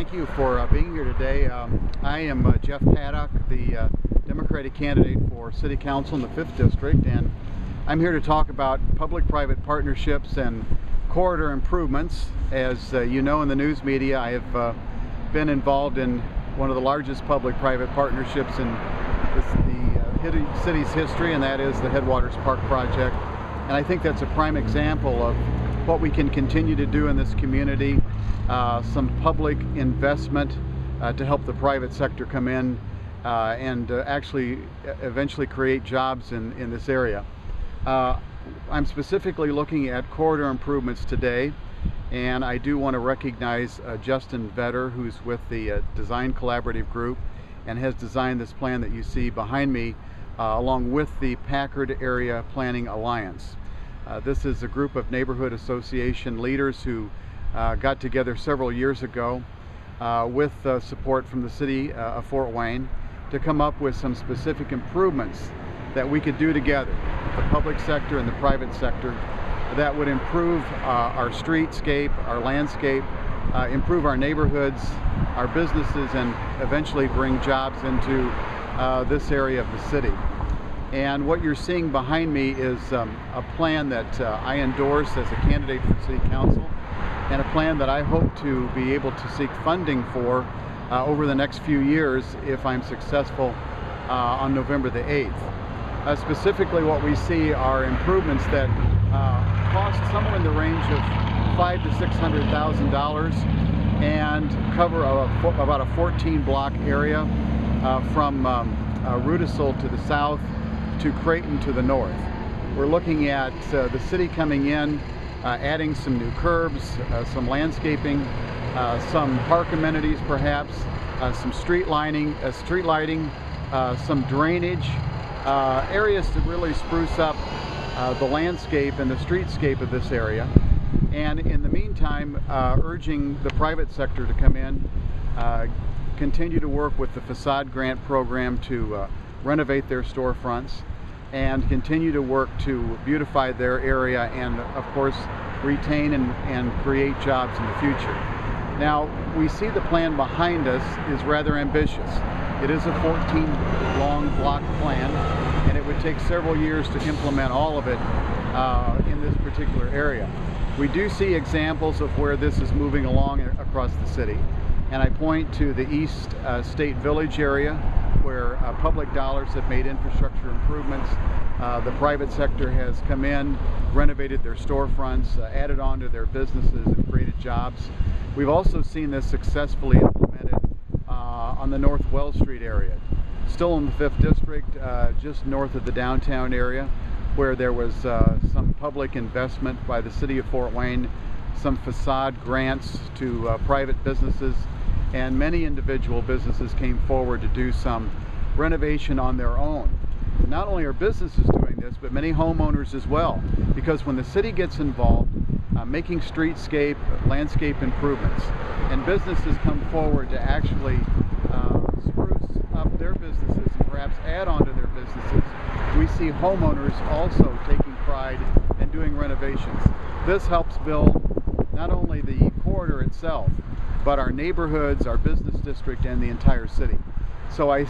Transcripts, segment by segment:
thank you for being here today. I am Geoff Paddock, the Democratic candidate for City Council in the 5th District, and I'm here to talk about public-private partnerships and corridor improvements. As you know, in the news media, I have been involved in one of the largest public-private partnerships in the city's history, and that is the Headwaters Park project. And I think that's a prime example of what we can continue to do in this community. Some public investment to help the private sector come in and actually eventually create jobs in this area. I'm specifically looking at corridor improvements today, and I do want to recognize Justin Vetter, who's with the Design Collaborative Group and has designed this plan that you see behind me along with the Packard Area Planning Alliance. This is a group of neighborhood association leaders who got together several years ago with support from the city of Fort Wayne to come up with some specific improvements that we could do together, the public sector and the private sector, that would improve our streetscape, our landscape, improve our neighborhoods, our businesses, and eventually bring jobs into this area of the city. And what you're seeing behind me is a plan that I endorse as a candidate for City Council, and a plan that I hope to be able to seek funding for over the next few years if I'm successful on November the 8th. Specifically, what we see are improvements that cost somewhere in the range of $500,000 to $600,000 and cover about a 14-block area from Rudisill to the south to Creighton to the north. We're looking at the city coming in, adding some new curbs, some landscaping, some park amenities perhaps, some street lighting, some drainage, areas to really spruce up the landscape and the streetscape of this area. And in the meantime, urging the private sector to come in, continue to work with the facade grant program to renovate their storefronts, and continue to work to beautify their area and, of course, retain and create jobs in the future. Now, we see the plan behind us is rather ambitious. It is a 14-long block plan, and it would take several years to implement all of it in this particular area. We do see examples of where this is moving along across the city, and I point to the East State Village area, where public dollars have made infrastructure improvements. The private sector has come in, renovated their storefronts, added on to their businesses, and created jobs. We've also seen this successfully implemented on the North Wells Street area, still in the 5th District, just north of the downtown area, where there was some public investment by the city of Fort Wayne, some facade grants to private businesses, and many individual businesses came forward to do some renovation on their own. Not only are businesses doing this, but many homeowners as well, because when the city gets involved, making streetscape, landscape improvements, and businesses come forward to actually spruce up their businesses and perhaps add on to their businesses, we see homeowners also taking pride in doing renovations. This helps build not only the corridor itself, but our neighborhoods, our business district, and the entire city. So I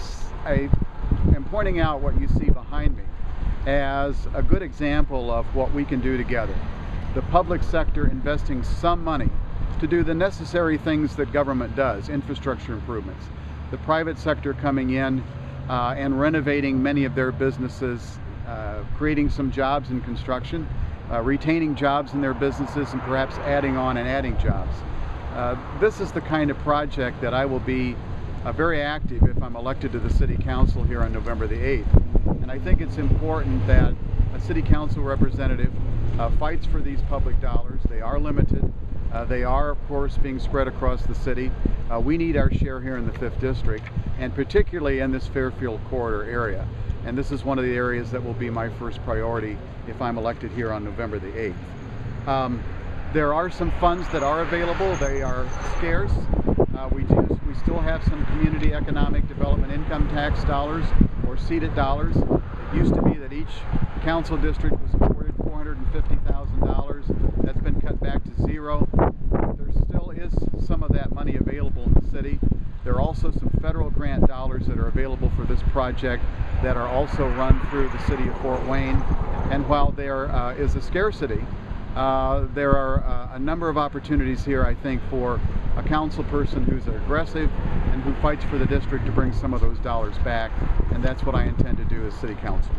am pointing out what you see behind me as a good example of what we can do together. The public sector investing some money to do the necessary things that government does, infrastructure improvements. The private sector coming in and renovating many of their businesses, creating some jobs in construction, retaining jobs in their businesses, and perhaps adding on and adding jobs. This is the kind of project that I will be very active if I'm elected to the City Council here on November the 8th. And I think it's important that a City Council representative fights for these public dollars. They are limited. They are, of course, being spread across the city. We need our share here in the 5th District, and particularly in this Fairfield corridor area. And this is one of the areas that will be my first priority if I'm elected here on November the 8th. There are some funds that are available. They are scarce. We still have some community economic development income tax dollars, or seeded dollars. It used to be that each council district was awarded $450,000. That's been cut back to zero. There still is some of that money available in the There are also some federal grant dollars that are available for this project that are also run through the city of Fort Wayne. And while there is a scarcity, there are a number of opportunities here, I think, for a council person who's aggressive and who fights for the district to bring some of those dollars back, and that's what I intend to do as city council.